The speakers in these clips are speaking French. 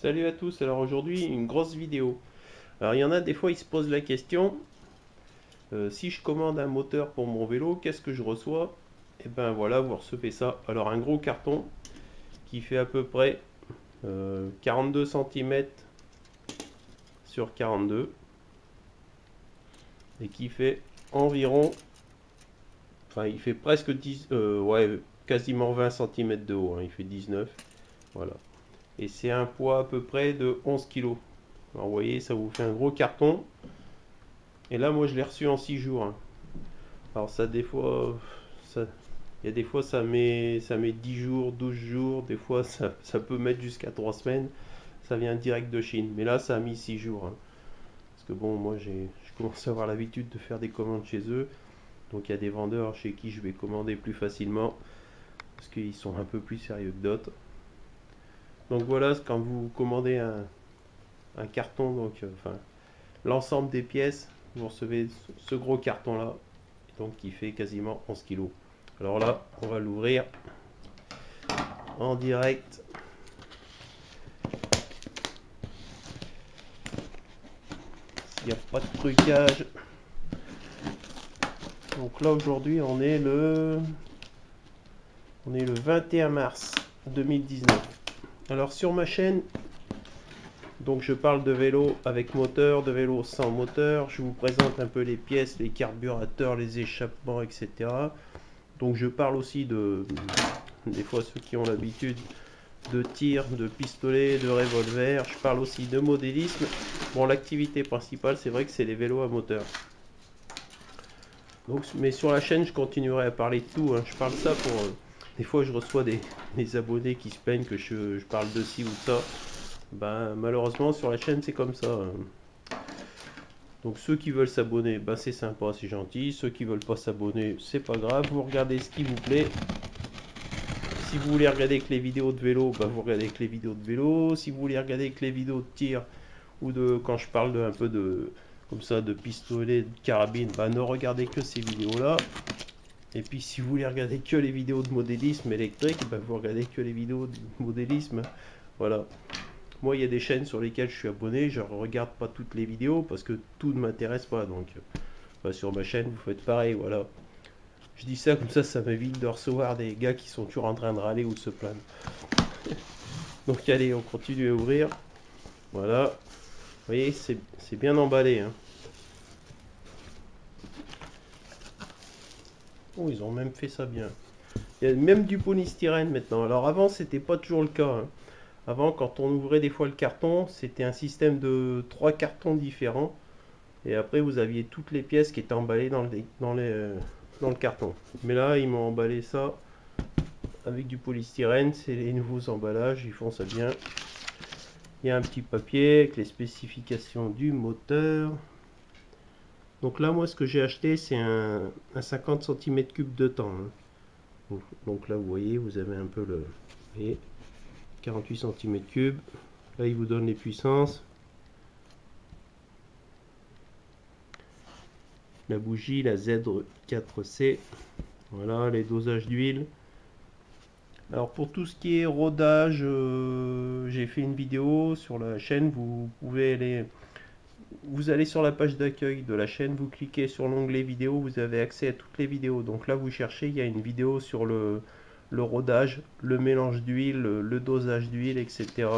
Salut à tous, alors aujourd'hui une grosse vidéo. Alors il y en a des fois ils se posent la question, si je commande un moteur pour mon vélo, qu'est-ce que je reçois? Et ben voilà, vous recevez ça. Alors un gros carton qui fait à peu près 42 cm sur 42 et qui fait environ, enfin il fait presque 10, ouais, quasiment 20 cm de haut, hein, il fait 19, voilà. Et c'est un poids à peu près de 11 kg. Alors vous voyez, ça vous fait un gros carton. Et là, moi, je l'ai reçu en 6 jours, hein. Alors ça, des fois, ça, il y a des fois, ça met 10 jours, 12 jours. Des fois, ça peut mettre jusqu'à 3 semaines. Ça vient direct de Chine. Mais là, ça a mis 6 jours, hein. Parce que bon, moi, je commence à avoir l'habitude de faire des commandes chez eux. Donc, il y a des vendeurs chez qui je vais commander plus facilement. Parce qu'ils sont un peu plus sérieux que d'autres. Donc voilà, quand vous commandez un carton, donc, enfin, l'ensemble des pièces, vous recevez ce gros carton là, donc qui fait quasiment 11 kg. Alors là, on va l'ouvrir en direct. Il n'y a pas de trucage. Donc là aujourd'hui on est le 21 mars 2019. Alors sur ma chaîne, donc je parle de vélo avec moteur, de vélo sans moteur. Je vous présente un peu les pièces, les carburateurs, les échappements, etc. Donc je parle aussi des fois ceux qui ont l'habitude de tir, de pistolet, de revolver. Je parle aussi de modélisme. Bon, l'activité principale, c'est vrai que c'est les vélos à moteur. Donc, mais sur la chaîne, je continuerai à parler de tout, hein. Je parle ça pour... des fois, je reçois des abonnés qui se plaignent que je parle de ci ou de ça. Ben, malheureusement, sur la chaîne, c'est comme ça, hein. Donc, ceux qui veulent s'abonner, ben, c'est sympa, c'est gentil. Ceux qui veulent pas s'abonner, c'est pas grave. Vous regardez ce qui vous plaît. Si vous voulez regarder que les vidéos de vélo, bah vous regardez que les vidéos de vélo. Si vous voulez regarder que les vidéos de tir ou de quand je parle un peu de comme ça de pistolet, de carabine, bah ne regardez que ces vidéos là. Et puis si vous voulez regarder que les vidéos de modélisme électrique, bah vous regardez que les vidéos de modélisme. Voilà. Moi il y a des chaînes sur lesquelles je suis abonné, je regarde pas toutes les vidéos parce que tout ne m'intéresse pas. Donc bah, sur ma chaîne vous faites pareil, voilà. Je dis ça comme ça m'évite de recevoir des gars qui sont toujours en train de râler ou de se plaindre. Donc allez, on continue à ouvrir. Voilà. Vous voyez, c'est bien emballé, hein. Oh, ils ont même fait ça bien. Il y a même du polystyrène maintenant. Alors avant, c'était pas toujours le cas, hein. Avant, quand on ouvrait des fois le carton, c'était un système de 3 cartons différents. Et après, vous aviez toutes les pièces qui étaient emballées dans le carton. Mais là, ils m'ont emballé ça avec du polystyrène. C'est les nouveaux emballages, ils font ça bien. Il y a un petit papier avec les spécifications du moteur. Donc là, moi, ce que j'ai acheté, c'est un 50 cm3 de temps, hein. Donc là, vous voyez, vous avez un peu le... Vous voyez, 48 cm3. Là, il vous donne les puissances. La bougie, la Z4C. Voilà, les dosages d'huile. Alors pour tout ce qui est rodage, j'ai fait une vidéo sur la chaîne. Vous pouvez aller... Vous allez sur la page d'accueil de la chaîne, vous cliquez sur l'onglet vidéo, vous avez accès à toutes les vidéos. Donc là, vous cherchez, il y a une vidéo sur le rodage, le mélange d'huile, le dosage d'huile, etc.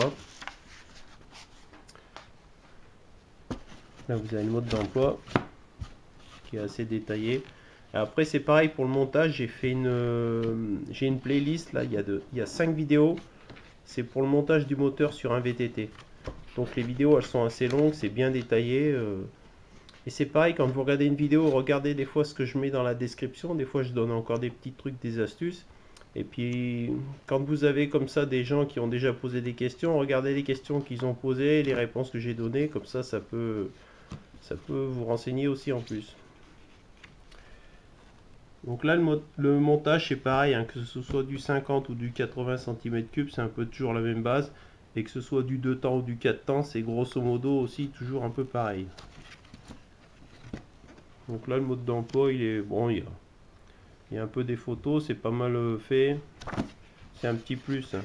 Là, vous avez le mode d'emploi qui est assez détaillé. Après, c'est pareil pour le montage. J'ai une playlist. Là, il y a 5 vidéos. C'est pour le montage du moteur sur un VTT. Donc les vidéos, elles sont assez longues, c'est bien détaillé. Et c'est pareil, quand vous regardez une vidéo, regardez des fois ce que je mets dans la description. Des fois, je donne encore des petits trucs, des astuces. Et puis, quand vous avez comme ça des gens qui ont déjà posé des questions, regardez les questions qu'ils ont posées, les réponses que j'ai données. Comme ça peut vous renseigner aussi en plus. Donc là, le montage, c'est pareil, hein, que ce soit du 50 ou du 80 cm3, c'est un peu toujours la même base. Et que ce soit du 2 temps ou du 4 temps, c'est grosso modo aussi toujours un peu pareil. Donc là, le mode d'emploi, il est bon, il y a un peu des photos, c'est pas mal fait. C'est un petit plus, hein.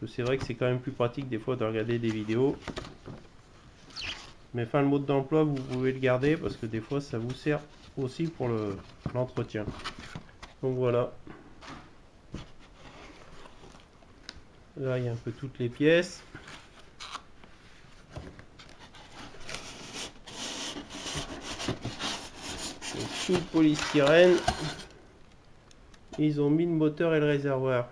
Parce que c'est vrai que c'est quand même plus pratique des fois de regarder des vidéos. Mais enfin, le mode d'emploi, vous pouvez le garder parce que des fois, ça vous sert aussi pour l'entretien. Donc voilà. Là, il y a un peu toutes les pièces. Donc, sous le polystyrène, ils ont mis le moteur et le réservoir.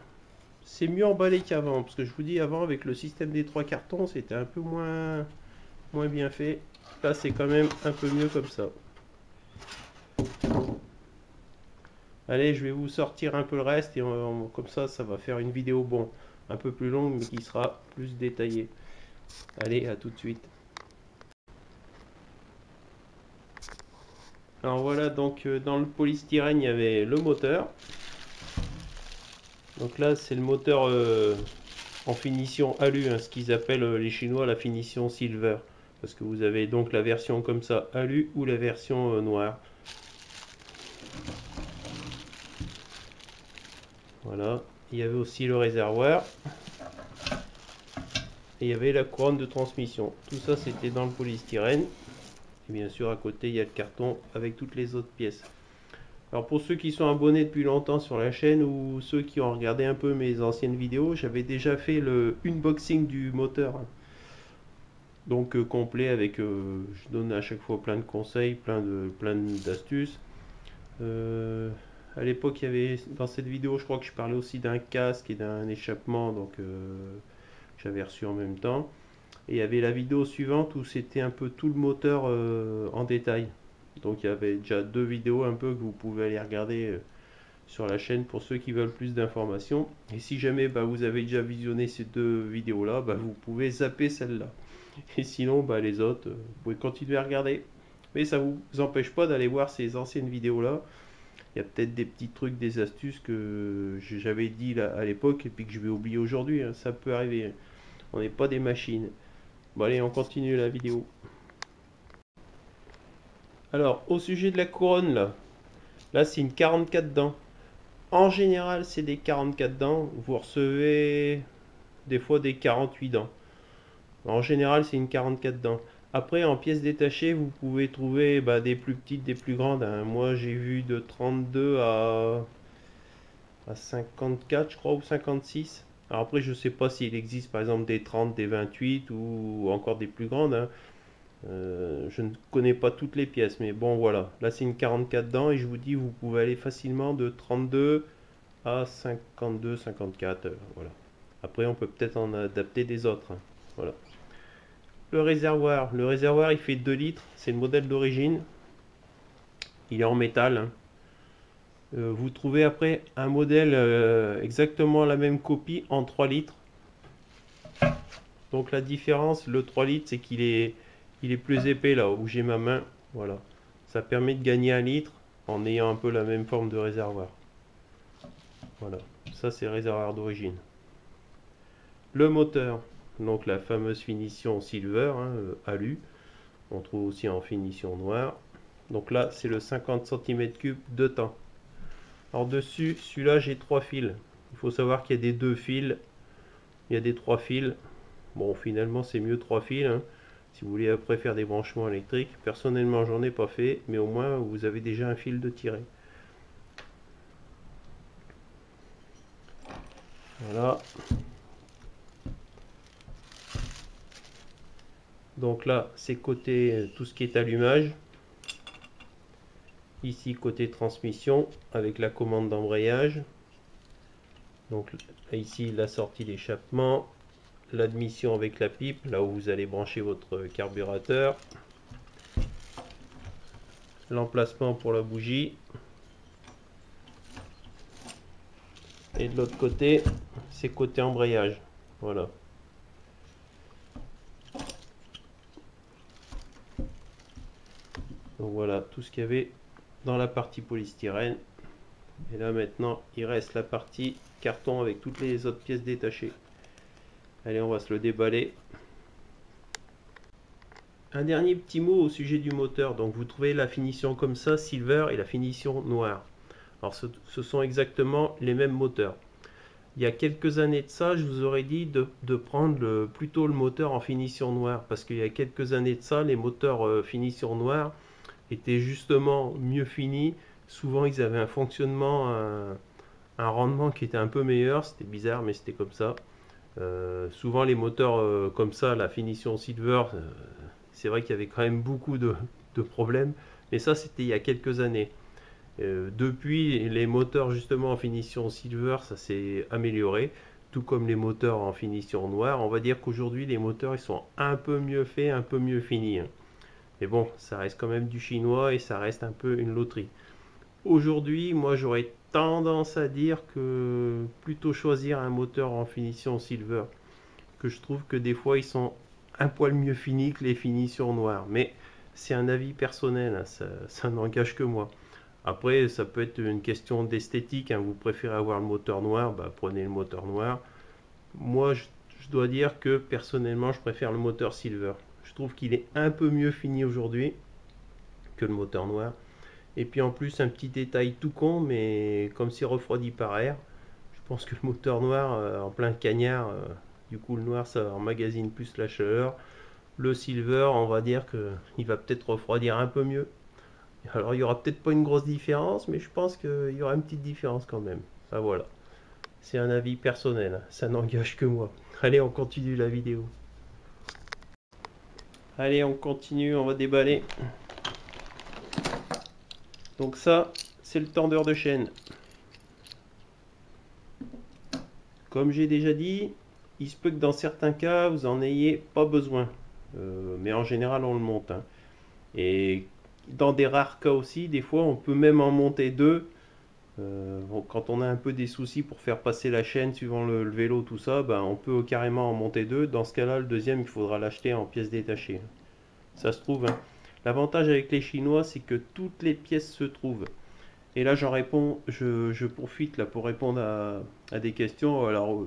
C'est mieux emballé qu'avant, parce que je vous dis, avant, avec le système des 3 cartons, c'était un peu moins bien fait. Là, c'est quand même un peu mieux comme ça. Allez, je vais vous sortir un peu le reste et comme ça va faire une vidéo un peu plus longue mais qui sera plus détaillée. Allez, à tout de suite. Alors voilà, donc dans le polystyrène, il y avait le moteur. Donc là, c'est le moteur en finition alu, hein, ce qu'ils appellent les Chinois la finition silver. Parce que vous avez donc la version comme ça, alu, ou la version noire. Voilà, il y avait aussi le réservoir. Et il y avait la couronne de transmission. Tout ça, c'était dans le polystyrène. Et bien sûr, à côté, il y a le carton avec toutes les autres pièces. Alors pour ceux qui sont abonnés depuis longtemps sur la chaîne ou ceux qui ont regardé un peu mes anciennes vidéos, j'avais déjà fait le unboxing du moteur. Donc complet avec, je donne à chaque fois plein de conseils, plein d'astuces. À l'époque, il y avait dans cette vidéo, je crois que je parlais aussi d'un casque et d'un échappement, donc j'avais reçu en même temps. Et il y avait la vidéo suivante où c'était un peu tout le moteur en détail. Donc il y avait déjà 2 vidéos un peu que vous pouvez aller regarder sur la chaîne pour ceux qui veulent plus d'informations. Et si jamais vous avez déjà visionné ces 2 vidéos là, vous pouvez zapper celle-là. Et sinon les autres, vous pouvez continuer à regarder. Mais ça ne vous empêche pas d'aller voir ces anciennes vidéos là. Il y a peut-être des petits trucs, des astuces que j'avais dit là, à l'époque et puis que je vais oublier aujourd'hui. Hein. Ça peut arriver. On n'est pas des machines. Bon allez, on continue la vidéo. Alors, au sujet de la couronne, là c'est une 44 dents. En général, c'est des 44 dents. Vous recevez des fois des 48 dents. En général, c'est une 44 dents. Après, en pièces détachées, vous pouvez trouver des plus petites, des plus grandes. Hein. Moi, j'ai vu de 32 à 54, je crois, ou 56. Alors après, je sais pas s'il existe par exemple des 30, des 28 ou encore des plus grandes. Hein. Je ne connais pas toutes les pièces, mais bon voilà. Là, c'est une 44 dents et je vous dis, vous pouvez aller facilement de 32 à 52, 54. Voilà. Après, on peut peut-être en adapter des autres. Hein. Voilà. Le réservoir, il fait 2 litres. C'est le modèle d'origine. Il est en métal. Hein. Vous trouvez après un modèle exactement la même copie en 3 litres. Donc la différence, le 3 litres, c'est qu'il est plus épais là où j'ai ma main. Voilà. Ça permet de gagner 1 litre en ayant un peu la même forme de réservoir. Voilà. Ça c'est le réservoir d'origine. Le moteur, donc la fameuse finition silver, hein, alu. On trouve aussi en finition noire. Donc là c'est le 50 cm3 de temps. Alors dessus, celui-là j'ai 3 fils. Il faut savoir qu'il y a des 2 fils, il y a des 3 fils. Bon, finalement c'est mieux 3 fils. Hein. Si vous voulez après faire des branchements électriques. Personnellement j'en ai pas fait, mais au moins vous avez déjà un fil de tirer. Voilà. Donc là c'est côté tout ce qui est allumage. Ici côté transmission avec la commande d'embrayage. Donc ici la sortie d'échappement, l'admission avec la pipe, là où vous allez brancher votre carburateur, l'emplacement pour la bougie, et de l'autre côté c'est côté embrayage. Voilà. Donc voilà tout ce qu'il y avait dans la partie polystyrène. Et là maintenant il reste la partie carton avec toutes les autres pièces détachées. Allez, on va se le déballer. Un dernier petit mot au sujet du moteur. Donc vous trouvez la finition comme ça, silver, et la finition noire. Alors ce sont exactement les mêmes moteurs. il y a quelques années de ça, je vous aurais dit de prendre plutôt le moteur en finition noire, parce qu'il y a quelques années de ça, les moteurs finition noire étaient justement mieux finis. Souvent, ils avaient un fonctionnement, un rendement qui était un peu meilleur. C'était bizarre, mais c'était comme ça. Souvent, les moteurs comme ça, la finition silver, c'est vrai qu'il y avait quand même beaucoup de problèmes, mais ça, c'était il y a quelques années. Depuis, les moteurs justement en finition silver, ça s'est amélioré, tout comme les moteurs en finition noire. On va dire qu'aujourd'hui, les moteurs, ils sont un peu mieux faits, un peu mieux finis, hein. Mais bon, ça reste quand même du chinois et ça reste un peu une loterie. Aujourd'hui, moi, j'aurais tendance à dire que plutôt choisir un moteur en finition silver, que je trouve que des fois, ils sont un poil mieux finis que les finitions noires. Mais c'est un avis personnel, hein, ça n'engage que moi. Après, ça peut être une question d'esthétique, hein. Vous préférez avoir le moteur noir, bah, prenez le moteur noir. Moi, je dois dire que personnellement, je préfère le moteur silver. Je trouve qu'il est un peu mieux fini aujourd'hui que le moteur noir. Et puis en plus, un petit détail tout con, mais comme c'est refroidi par air, je pense que le moteur noir, en plein cagnard, du coup le noir ça emmagasine plus la chaleur. Le silver, on va dire que il va peut-être refroidir un peu mieux. Alors il y aura peut-être pas une grosse différence, mais je pense qu'il y aura une petite différence quand même. Ah voilà, c'est un avis personnel, hein. Ça n'engage que moi. Allez, on continue la vidéo. Allez, on continue, on va déballer. Donc ça, c'est le tendeur de chaîne. Comme j'ai déjà dit, il se peut que dans certains cas, vous n'en ayez pas besoin. Mais en général, on le monte, hein. Et dans des rares cas aussi, des fois, on peut même en monter deux. Bon, quand on a un peu des soucis pour faire passer la chaîne suivant le vélo, tout ça, ben, on peut carrément en monter deux. Dans ce cas-là, le deuxième, il faudra l'acheter en pièces détachées. Ça se trouve, hein. L'avantage avec les Chinois, c'est que toutes les pièces se trouvent. Et là, j'en réponds, je profite là pour répondre à des questions. Alors,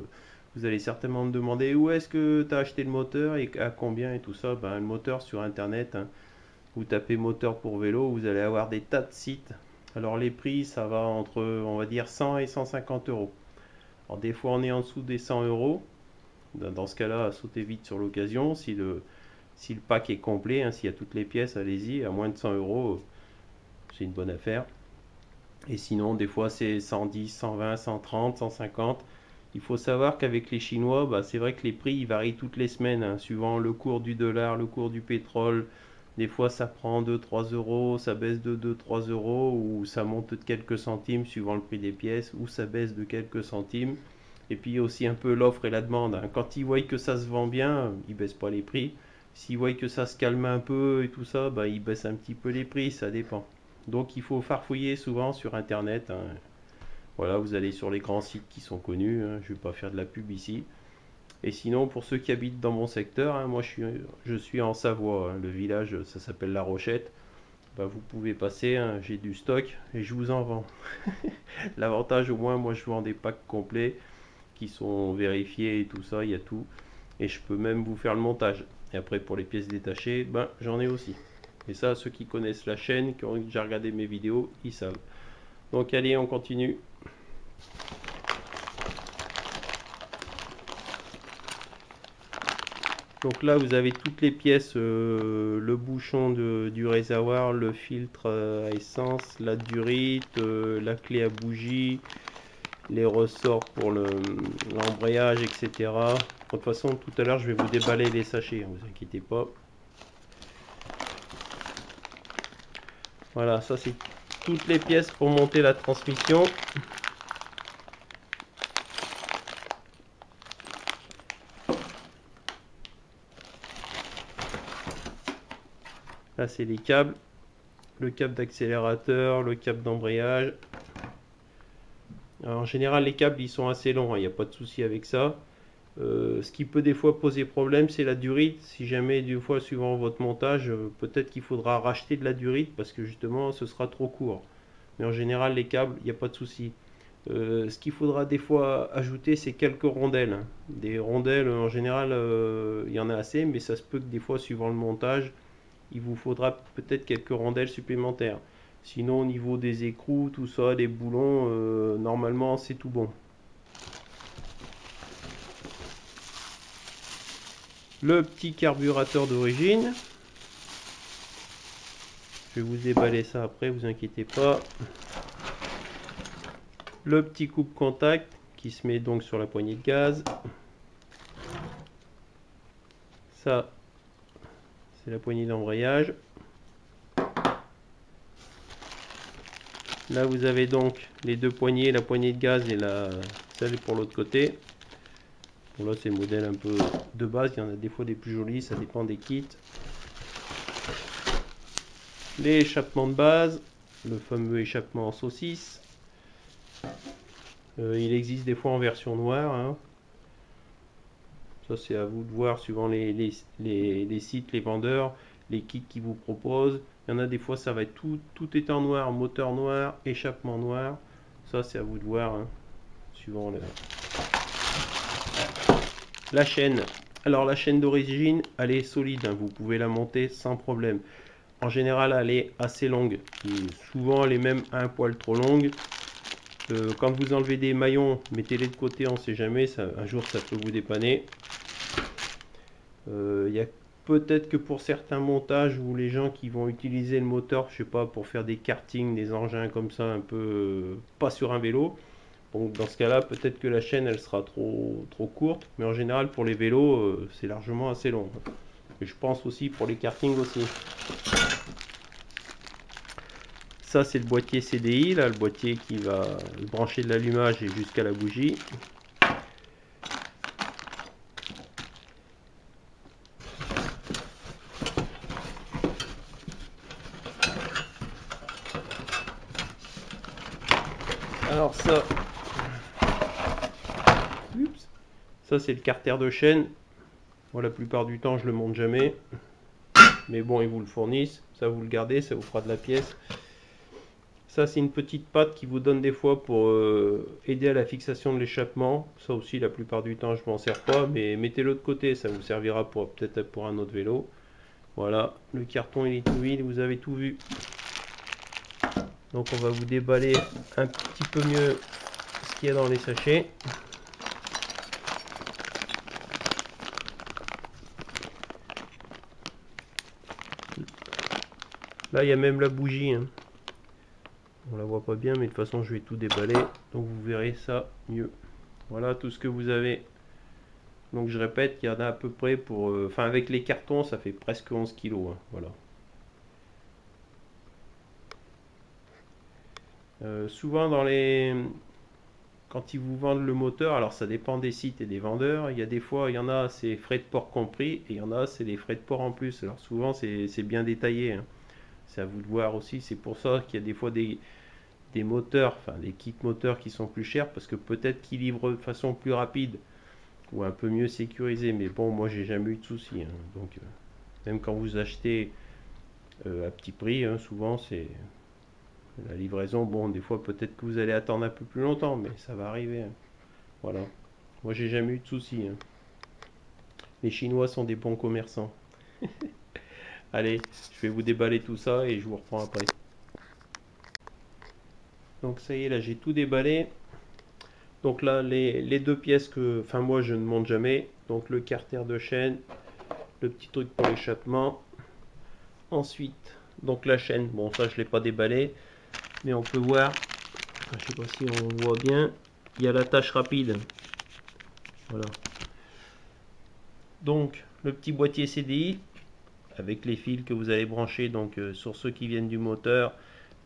vous allez certainement me demander où est-ce que tu as acheté le moteur et à combien et tout ça. Ben, le moteur sur internet, hein. Vous tapez moteur pour vélo, vous allez avoir des tas de sites. Alors, les prix, ça va entre, on va dire, 100 et 150 euros. Alors, des fois, on est en dessous des 100 euros. Dans ce cas-là, sautez vite sur l'occasion. Si le pack est complet, hein, s'il y a toutes les pièces, allez-y. À moins de 100 euros, c'est une bonne affaire. Et sinon, des fois, c'est 110, 120, 130, 150. Il faut savoir qu'avec les Chinois, bah, c'est vrai que les prix ils varient toutes les semaines, hein, suivant le cours du dollar, le cours du pétrole. Des fois, ça prend 2-3 euros, ça baisse de 2-3 euros, ou ça monte de quelques centimes suivant le prix des pièces, ou ça baisse de quelques centimes. Et puis aussi un peu l'offre et la demande, hein. Quand ils voient que ça se vend bien, ils baissent pas les prix. S'ils voient que ça se calme un peu et tout ça, bah, ils baissent un petit peu les prix, ça dépend. Donc il faut farfouiller souvent sur internet, hein. Voilà, vous allez sur les grands sites qui sont connus, hein. Je ne vais pas faire de la pub ici. Et sinon, pour ceux qui habitent dans mon secteur, hein, moi je suis en Savoie, hein. Le village, ça s'appelle La Rochette. Bah, vous pouvez passer, hein, j'ai du stock et je vous en vends. L'avantage au moins, moi je vends des packs complets qui sont vérifiés et tout ça, il y a tout. Et je peux même vous faire le montage. Et après pour les pièces détachées, ben j'en ai aussi. Et ça, ceux qui connaissent la chaîne, qui ont déjà regardé mes vidéos, ils savent. Donc allez, on continue. Donc là, vous avez toutes les pièces, le bouchon du réservoir, le filtre à essence, la durite, la clé à bougie, les ressorts pour l'embrayage, etc. De toute façon, tout à l'heure, je vais vous déballer les sachets, ne vous inquiétez pas. Voilà, ça c'est toutes les pièces pour monter la transmission. Là c'est les câbles, le câble d'accélérateur, le câble d'embrayage. En général les câbles ils sont assez longs, il n'y a pas de souci avec ça. Ce qui peut des fois poser problème, c'est la durite. Si jamais, des fois, suivant votre montage, peut-être qu'il faudra racheter de la durite parce que justement, ce sera trop court. Mais en général, les câbles, il n'y a pas de souci. Ce qu'il faudra des fois ajouter, c'est quelques rondelles, hein. Des rondelles, en général, il y en a assez, mais ça se peut que des fois, suivant le montage, il vous faudra peut-être quelques rondelles supplémentaires. Sinon, au niveau des écrous, tout ça, des boulons, normalement, c'est tout bon. Le petit carburateur d'origine. Je vais vous déballer ça après, vous inquiétez pas. Le petit coupe-contact qui se met donc sur la poignée de gaz. Ça, c'est la poignée d'embrayage. Là, vous avez donc les deux poignées, la poignée de gaz et celle pour l'autre côté. Bon, là, c'est le modèle un peu de base. Il y en a des fois des plus jolis, ça dépend des kits. Les échappements de base, le fameux échappement en saucisse. Il existe des fois en version noire. Hein. Ça, c'est à vous de voir suivant les sites, les vendeurs, les kits qu'ils vous proposent. Il y en a des fois, ça va être tout est en noir, moteur noir, échappement noir. Ça, c'est à vous de voir, hein, suivant la chaîne. Alors, la chaîne d'origine, elle est solide. Hein, vous pouvez la monter sans problème. En général, elle est assez longue. Souvent, elle est même un poil trop longue. Quand vous enlevez des maillons, mettez-les de côté, on ne sait jamais. Un jour, ça peut vous dépanner. Il y a peut-être que pour certains montages où les gens qui vont utiliser le moteur, je sais pas, pour faire des kartings, des engins comme ça, un peu pas sur un vélo. Donc dans ce cas-là, peut-être que la chaîne elle sera trop courte, mais en général pour les vélos, c'est largement assez long. Et je pense aussi pour les kartings aussi. Ça c'est le boîtier CDI, là, le boîtier qui va brancher de l'allumage et jusqu'à la bougie. Alors ça, ça c'est le carter de chaîne. Moi la plupart du temps je le monte jamais. Mais bon, ils vous le fournissent. Ça vous le gardez, ça vous fera de la pièce. Ça c'est une petite patte qui vous donne des fois pour aider à la fixation de l'échappement. Ça aussi la plupart du temps je m'en sers pas. Mais mettez-le de côté, ça vous servira peut-être pour un autre vélo. Voilà, le carton il est tout vide, vous avez tout vu. Donc on va vous déballer un petit peu mieux ce qu'il y a dans les sachets. Là il y a même la bougie. Hein. On la voit pas bien, mais de toute façon je vais tout déballer. Donc vous verrez ça mieux. Voilà tout ce que vous avez. Donc je répète, il y en a à peu près pour... Enfin avec les cartons ça fait presque 11 kg. Hein. Voilà. Souvent dans les... Quand ils vous vendent le moteur, alors ça dépend des sites et des vendeurs, il y a des fois, il y en a c'est frais de port compris, et il y en a c'est les frais de port en plus. Alors souvent c'est bien détaillé, hein. C'est à vous de voir aussi, c'est pour ça qu'il y a des fois des moteurs, enfin des kits moteurs qui sont plus chers, parce que peut-être qu'ils livrent de façon plus rapide, ou un peu mieux sécurisé, mais bon, moi j'ai jamais eu de soucis, hein. Donc même quand vous achetez à petit prix, hein, souvent c'est... La livraison, bon, des fois peut-être que vous allez attendre un peu plus longtemps, mais ça va arriver. Hein. Voilà. Moi, j'ai jamais eu de soucis. Hein. Les Chinois sont des bons commerçants. Allez, je vais vous déballer tout ça et je vous reprends après. Donc ça y est, là j'ai tout déballé. Donc là, les deux pièces que, enfin moi je ne monte jamais. Donc le carter de chaîne, le petit truc pour l'échappement. Ensuite, donc la chaîne, bon ça je ne l'ai pas déballé. Mais on peut voir, je sais pas si on voit bien, il y a l'attache rapide. Voilà. Donc le petit boîtier CDI avec les fils que vous allez brancher donc sur ceux qui viennent du moteur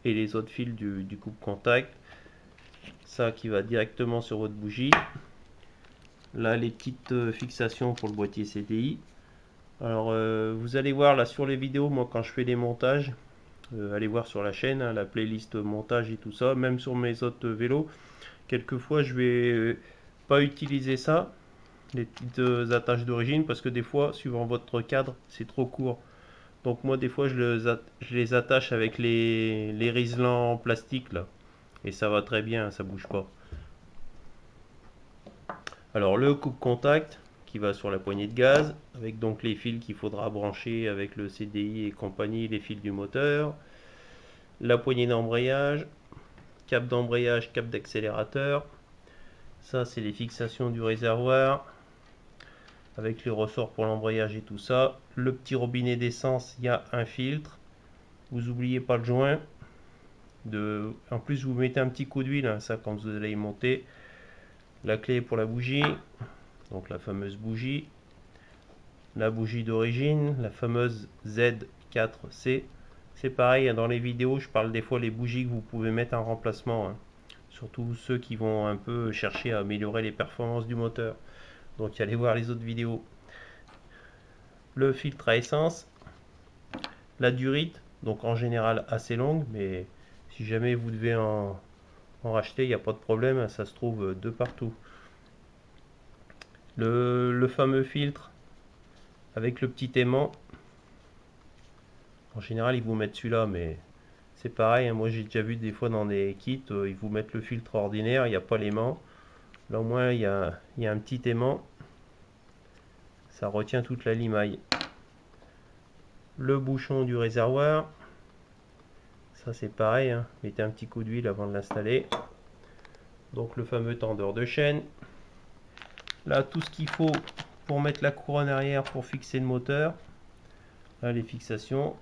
et les autres fils du coupe-contact. Ça qui va directement sur votre bougie. Là les petites fixations pour le boîtier CDI. Alors vous allez voir là sur les vidéos, moi quand je fais des montages, allez voir sur la chaîne, hein, la playlist montage et tout ça, même sur mes autres vélos, quelquefois je vais pas utiliser ça, les petites attaches d'origine, parce que des fois, suivant votre cadre, c'est trop court. Donc moi des fois je les attache avec les riselants en plastique là, et ça va très bien, ça bouge pas. Alors le coupe-contact qui va sur la poignée de gaz, avec donc les fils qu'il faudra brancher avec le CDI et compagnie, les fils du moteur, la poignée d'embrayage, cap d'embrayage, cap d'accélérateur, ça c'est les fixations du réservoir, avec les ressorts pour l'embrayage et tout ça. Le petit robinet d'essence, il y a un filtre. Vous oubliez pas le joint. En plus, vous mettez un petit coup d'huile, hein, ça quand vous allez y monter. La clé pour la bougie, donc la fameuse bougie. La bougie d'origine, la fameuse Z4C. C'est pareil, dans les vidéos, je parle des fois les bougies que vous pouvez mettre en remplacement, hein. Surtout ceux qui vont un peu chercher à améliorer les performances du moteur. Donc allez voir les autres vidéos. Le filtre à essence, la durite, donc en général assez longue, mais si jamais vous devez en racheter, il n'y a pas de problème, ça se trouve de partout. Le fameux filtre avec le petit aimant, en général ils vous mettent celui-là, mais c'est pareil, hein, moi j'ai déjà vu des fois dans des kits, ils vous mettent le filtre ordinaire, il n'y a pas l'aimant. Là au moins il y a un petit aimant, ça retient toute la limaille. Le bouchon du réservoir, ça c'est pareil, hein, mettez un petit coup d'huile avant de l'installer. Donc le fameux tendeur de chaîne. Là tout ce qu'il faut pour mettre la couronne arrière pour fixer le moteur. Là les fixations.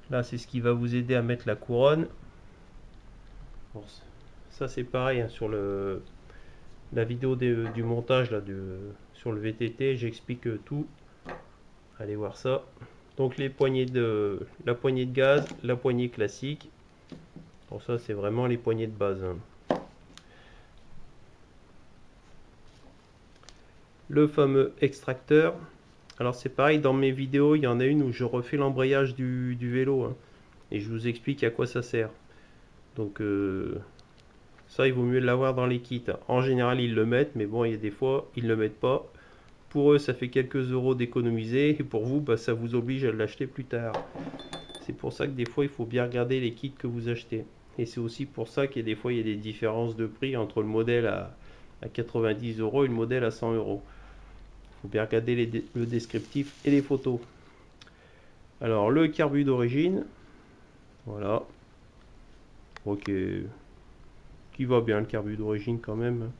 Là c'est ce qui va vous aider à mettre la couronne. Bon, ça c'est pareil, hein, sur la vidéo du montage là, sur le VTT, j'explique tout. Allez voir ça. Donc la poignée de gaz, la poignée classique. Bon, ça c'est vraiment les poignées de base, hein. Le fameux extracteur. Alors c'est pareil, dans mes vidéos, il y en a une où je refais l'embrayage du vélo, hein, et je vous explique à quoi ça sert. Donc ça, il vaut mieux l'avoir dans les kits. En général, ils le mettent, mais bon, il y a des fois, ils ne le mettent pas. Pour eux, ça fait quelques euros d'économiser, et pour vous, bah, ça vous oblige à l'acheter plus tard. C'est pour ça que des fois, il faut bien regarder les kits que vous achetez. Et c'est aussi pour ça qu'il y a des fois, il y a des différences de prix entre le modèle à 90 euros et le modèle à 100 euros. Il faut bien regarder le descriptif et les photos. Alors, le carbu d'origine, voilà. Ok, qui va bien le carbu d'origine quand même.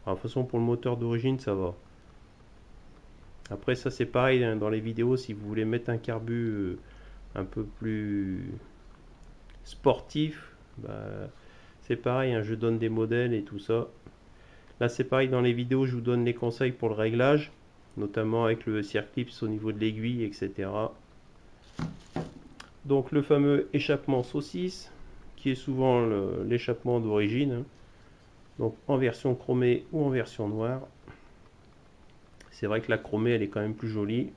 Alors, de toute façon, pour le moteur d'origine, ça va. Après, ça c'est pareil, hein, dans les vidéos, si vous voulez mettre un carbu un peu plus sportif, bah, c'est pareil, hein, je donne des modèles et tout ça. Là c'est pareil, dans les vidéos je vous donne les conseils pour le réglage, notamment avec le circlips au niveau de l'aiguille, etc. Donc le fameux échappement saucisse, qui est souvent l'échappement d'origine, hein. Donc en version chromée ou en version noire. C'est vrai que la chromée elle est quand même plus jolie.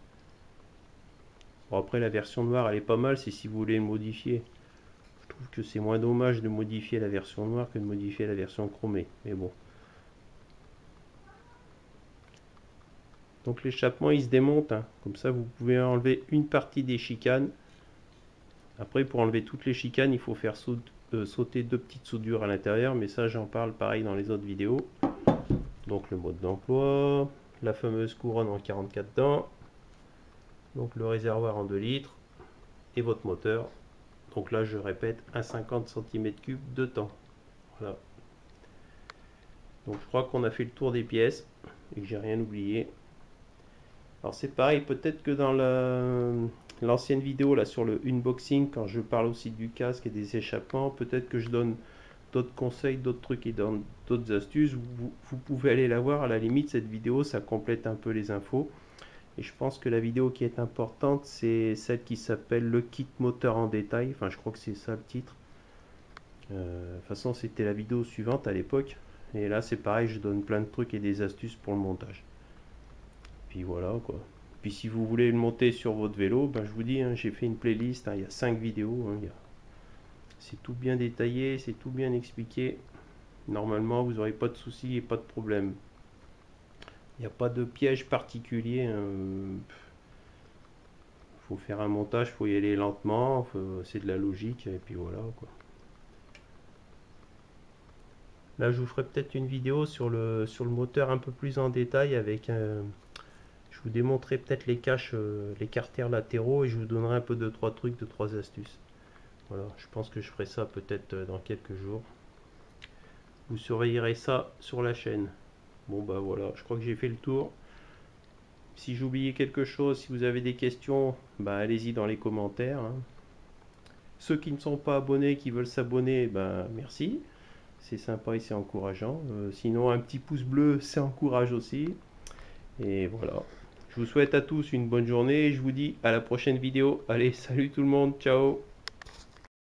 Bon, après la version noire elle est pas mal, c'est si vous voulez le modifier. Je trouve que c'est moins dommage de modifier la version noire que de modifier la version chromée, mais bon. Donc l'échappement il se démonte, hein. Comme ça vous pouvez enlever une partie des chicanes. Après pour enlever toutes les chicanes il faut faire sauter deux petites soudures à l'intérieur, mais ça j'en parle pareil dans les autres vidéos. Donc le mode d'emploi, la fameuse couronne en 44 dents, donc le réservoir en 2 litres et votre moteur. Donc là je répète, un 50 cm3 de temps. Voilà. Donc je crois qu'on a fait le tour des pièces et que j'ai rien oublié. Alors c'est pareil, peut-être que dans l'ancienne vidéo là sur le unboxing, quand je parle aussi du casque et des échappements, peut-être que je donne d'autres conseils, d'autres trucs et d'autres astuces. Vous pouvez aller la voir, à la limite cette vidéo ça complète un peu les infos. Et je pense que la vidéo qui est importante c'est celle qui s'appelle le kit moteur en détail, enfin je crois que c'est ça le titre. De toute façon c'était la vidéo suivante à l'époque. Et là c'est pareil, je donne plein de trucs et des astuces pour le montage. Puis voilà quoi. Puis si vous voulez le monter sur votre vélo, ben, je vous dis, hein, j'ai fait une playlist, hein, il y a 5 vidéos. Hein, c'est tout bien détaillé, c'est tout bien expliqué. Normalement vous n'aurez pas de soucis et pas de problème. Il n'y a pas de piège particulier. Faut faire un montage, faut y aller lentement, c'est de la logique et puis voilà quoi. Là je vous ferai peut-être une vidéo sur le moteur un peu plus en détail avec je vous démontrerai peut-être les caches, les carters latéraux et je vous donnerai un peu de 3 trucs, de 3 astuces. Voilà, je pense que je ferai ça peut-être dans quelques jours. Vous surveillerez ça sur la chaîne. Bon bah voilà, je crois que j'ai fait le tour. Si j'ai oublié quelque chose, si vous avez des questions, bah allez-y dans les commentaires, hein. Ceux qui ne sont pas abonnés, qui veulent s'abonner, ben merci. C'est sympa et c'est encourageant. Sinon, un petit pouce bleu, c'est encourage aussi. Et voilà. Je vous souhaite à tous une bonne journée et je vous dis à la prochaine vidéo. Allez, salut tout le monde, ciao!